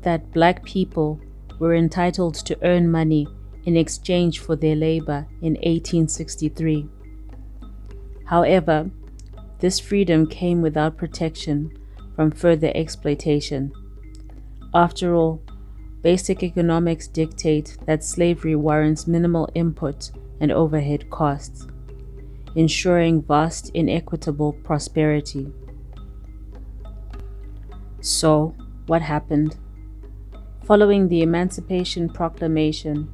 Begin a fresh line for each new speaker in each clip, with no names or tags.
that black people were entitled to earn money in exchange for their labor in 1863. However, this freedom came without protection from further exploitation. After all, basic economics dictate that slavery warrants minimal input and overhead costs, ensuring vast inequitable prosperity. So, what happened? Following the Emancipation Proclamation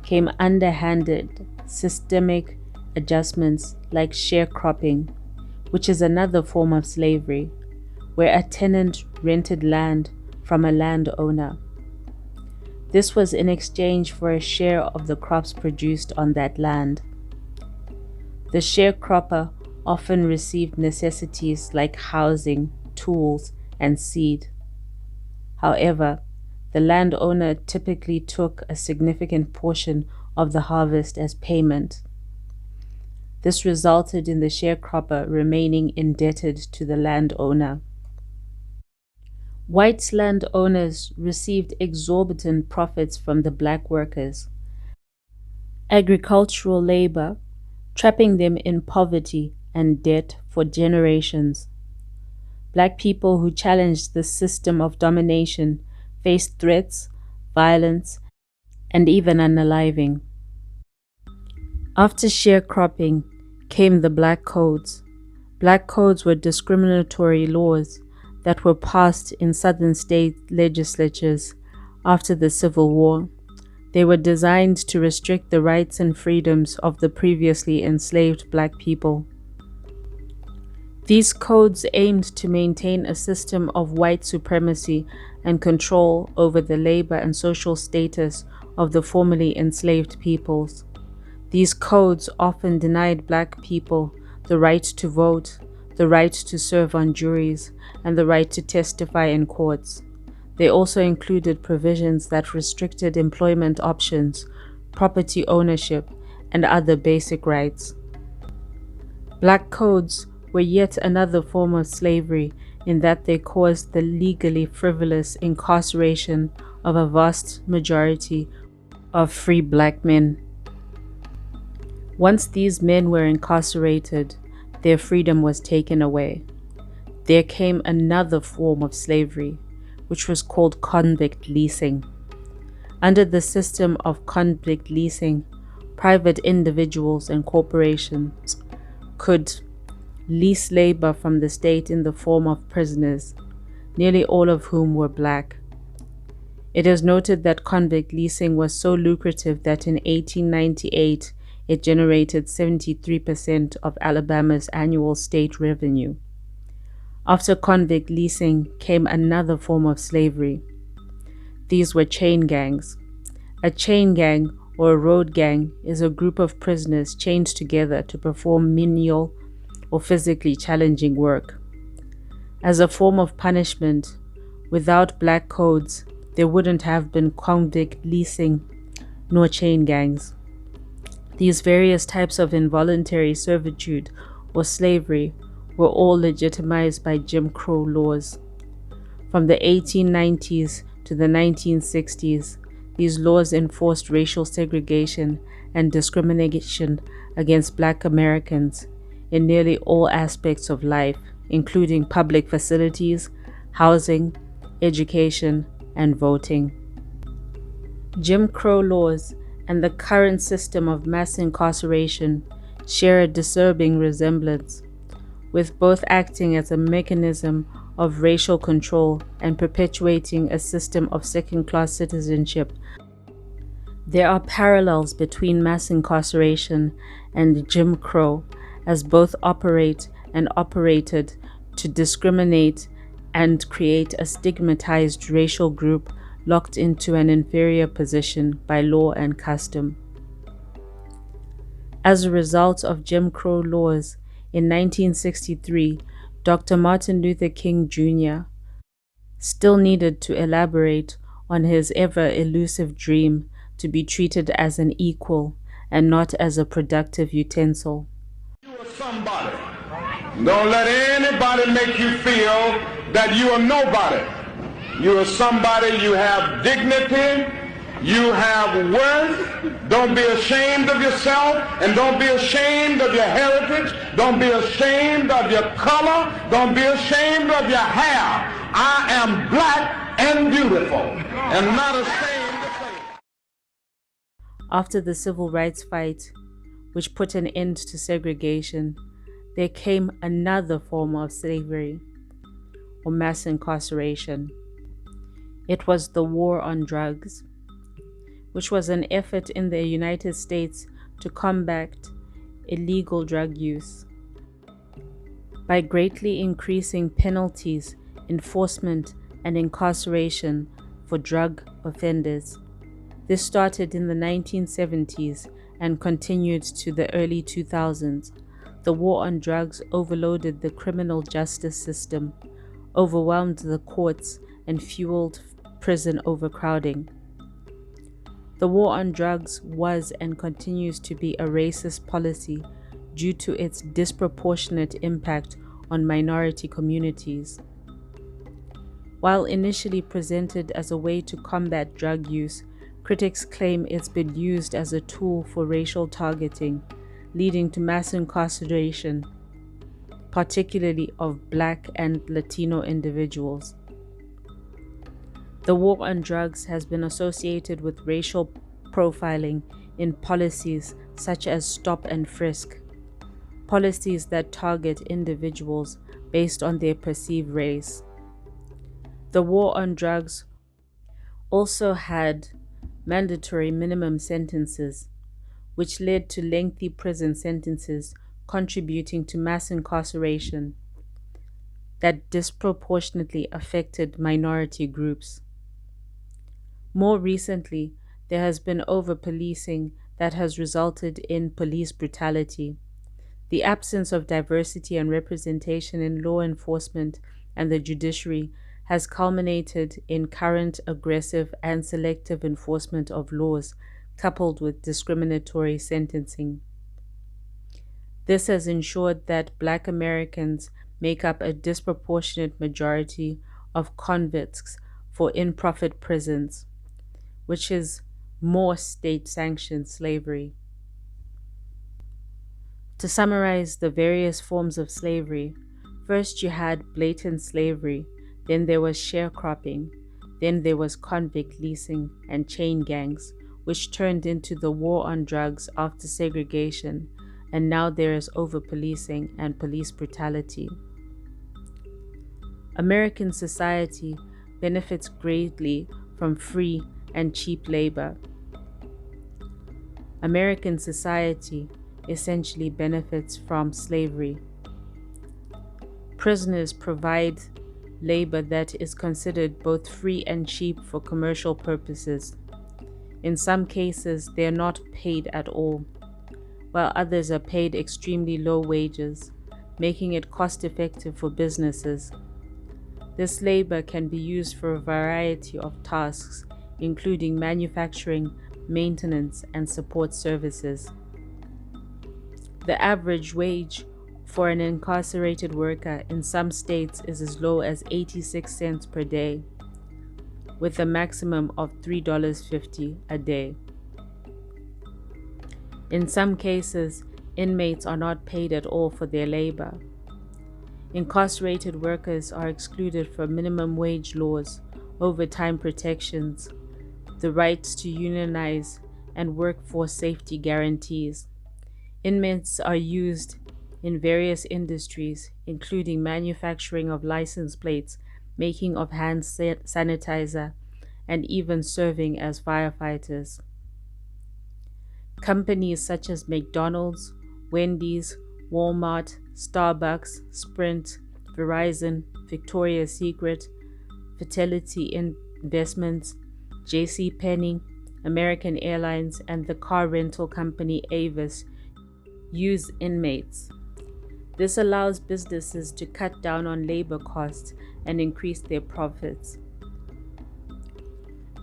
came underhanded, systemic adjustments like sharecropping, which is another form of slavery, where a tenant rented land from a landowner. This was in exchange for a share of the crops produced on that land. The sharecropper often received necessities like housing, tools, and seed. However, the landowner typically took a significant portion of the harvest as payment. This resulted in the sharecropper remaining indebted to the landowner. White landowners received exorbitant profits from the black workers, agricultural labor, trapping them in poverty and debt for generations. Black people who challenged the system of domination faced threats, violence, and even unaliving. After sharecropping came the Black Codes. Black Codes were discriminatory laws that were passed in southern state legislatures after the Civil War. They were designed to restrict the rights and freedoms of the previously enslaved black people. These codes aimed to maintain a system of white supremacy and control over the labor and social status of the formerly enslaved peoples. These codes often denied black people the right to vote, the right to serve on juries, and the right to testify in courts. They also included provisions that restricted employment options, property ownership, and other basic rights. Black codes were yet another form of slavery in that they caused the legally frivolous incarceration of a vast majority of free black men. Once these men were incarcerated, their freedom was taken away. There came another form of slavery, which was called convict leasing. Under the system of convict leasing, private individuals and corporations could lease labor from the state in the form of prisoners, nearly all of whom were black. It is noted that convict leasing was so lucrative that in 1898 it generated 73% of Alabama's annual state revenue. After convict leasing came another form of slavery. These were chain gangs. A chain gang or a road gang is a group of prisoners chained together to perform menial or physically challenging work. As a form of punishment, without black codes, there wouldn't have been convict leasing nor chain gangs. These various types of involuntary servitude or slavery were all legitimized by Jim Crow laws. From the 1890s to the 1960s, these laws enforced racial segregation and discrimination against black Americans in nearly all aspects of life, including public facilities, housing, education, and voting. Jim Crow laws and the current system of mass incarceration share a disturbing resemblance, with both acting as a mechanism of racial control and perpetuating a system of second-class citizenship. There are parallels between mass incarceration and Jim Crow, as both operate and operated to discriminate and create a stigmatized racial group locked into an inferior position by law and custom. As a result of Jim Crow laws, in 1963, Dr. Martin Luther King Jr. still needed to elaborate on his ever-elusive dream to be treated as an equal and not as a productive utensil.
You are somebody. Don't let anybody make you feel that you are nobody. You are somebody, you have dignity, you have worth. Don't be ashamed of yourself, and don't be ashamed of your heritage. Don't be ashamed of your color. Don't be ashamed of your hair. I am black and beautiful, and not ashamed to say it.
After the civil rights fight, which put an end to segregation, there came another form of slavery, or mass incarceration. It was the war on drugs, which was an effort in the United States to combat illegal drug use. By greatly increasing penalties, enforcement, and incarceration for drug offenders. This started in the 1970s and continued to the early 2000s. The war on drugs overloaded the criminal justice system, overwhelmed the courts, and fueled prison overcrowding. The war on drugs was and continues to be a racist policy due to its disproportionate impact on minority communities. While initially presented as a way to combat drug use, critics claim it's been used as a tool for racial targeting, leading to mass incarceration, particularly of Black and Latino individuals. The war on drugs has been associated with racial profiling in policies such as stop and frisk, policies that target individuals based on their perceived race. The war on drugs also had mandatory minimum sentences, which led to lengthy prison sentences, contributing to mass incarceration that disproportionately affected minority groups. More recently, there has been over-policing that has resulted in police brutality. The absence of diversity and representation in law enforcement and the judiciary has culminated in current aggressive and selective enforcement of laws, coupled with discriminatory sentencing. This has ensured that Black Americans make up a disproportionate majority of convicts for in-profit prisons, which is more state-sanctioned slavery. To summarize the various forms of slavery, first you had blatant slavery, then there was sharecropping, then there was convict leasing and chain gangs, which turned into the war on drugs after segregation, and now there is over-policing and police brutality. American society benefits greatly from free and cheap labor. American society essentially benefits from slavery. Prisoners provide labor that is considered both free and cheap for commercial purposes. In some cases, they are not paid at all, while others are paid extremely low wages, making it cost-effective for businesses. This labor can be used for a variety of tasks, including manufacturing, maintenance, and support services. The average wage for an incarcerated worker in some states is as low as 86 cents per day, with a maximum of $3.50 a day. In some cases, inmates are not paid at all for their labor. Incarcerated workers are excluded from minimum wage laws, overtime protections, the rights to unionize, and workforce safety guarantees. Inmates are used in various industries, including manufacturing of license plates, making of hand sanitizer, and even serving as firefighters. Companies such as McDonald's, Wendy's, Walmart, Starbucks, Sprint, Verizon, Victoria's Secret, Fidelity Investments, JCPenney, American Airlines, and the car rental company Avis use inmates. This allows businesses to cut down on labor costs and increase their profits.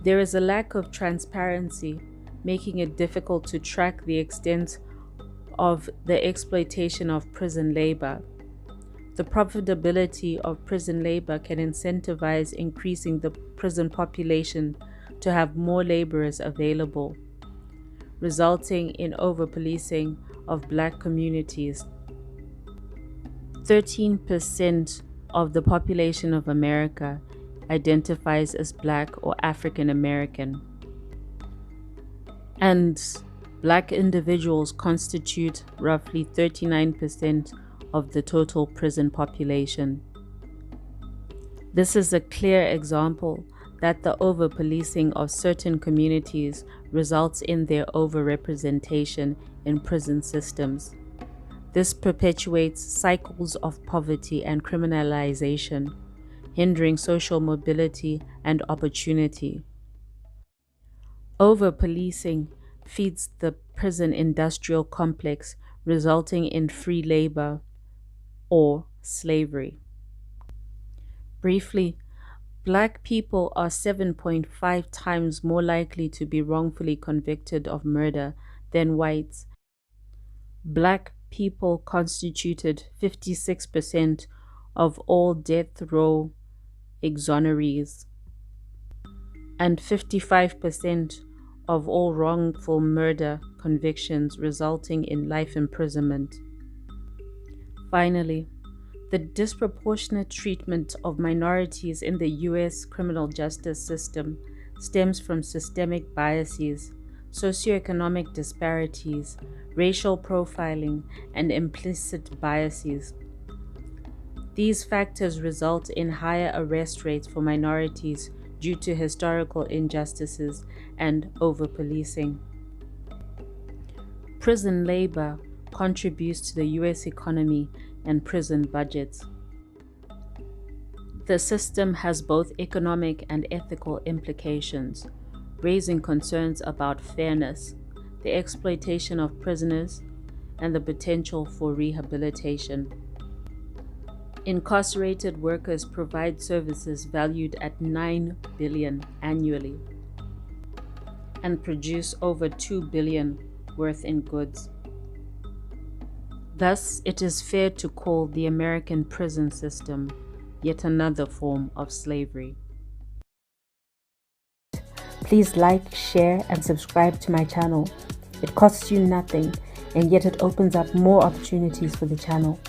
There is a lack of transparency, making it difficult to track the extent of the exploitation of prison labor. The profitability of prison labor can incentivize increasing the prison population to have more laborers available, resulting in overpolicing of Black communities. 13% of the population of America identifies as Black or African American, and Black individuals constitute roughly 39% of the total prison population. This is a clear example that the over-policing of certain communities results in their overrepresentation in prison systems. This perpetuates cycles of poverty and criminalization, hindering social mobility and opportunity. Over-policing feeds the prison industrial complex, resulting in free labor or slavery. Briefly, Black people are 7.5 times more likely to be wrongfully convicted of murder than whites. Black people constituted 56% of all death row exonerees and 55% of all wrongful murder convictions, resulting in life imprisonment. Finally, the disproportionate treatment of minorities in the U.S. criminal justice system stems from systemic biases, socioeconomic disparities, racial profiling, and implicit biases. These factors result in higher arrest rates for minorities due to historical injustices and over-policing. Prison labor contributes to the U.S. economy and prison budgets. The system has both economic and ethical implications, raising concerns about fairness, the exploitation of prisoners, and the potential for rehabilitation. Incarcerated workers provide services valued at $9 billion annually and produce over $2 billion worth in goods. Thus, it is fair to call the American prison system yet another form of slavery. Please like, share, and subscribe to my channel. It costs you nothing, and yet it opens up more opportunities for the channel.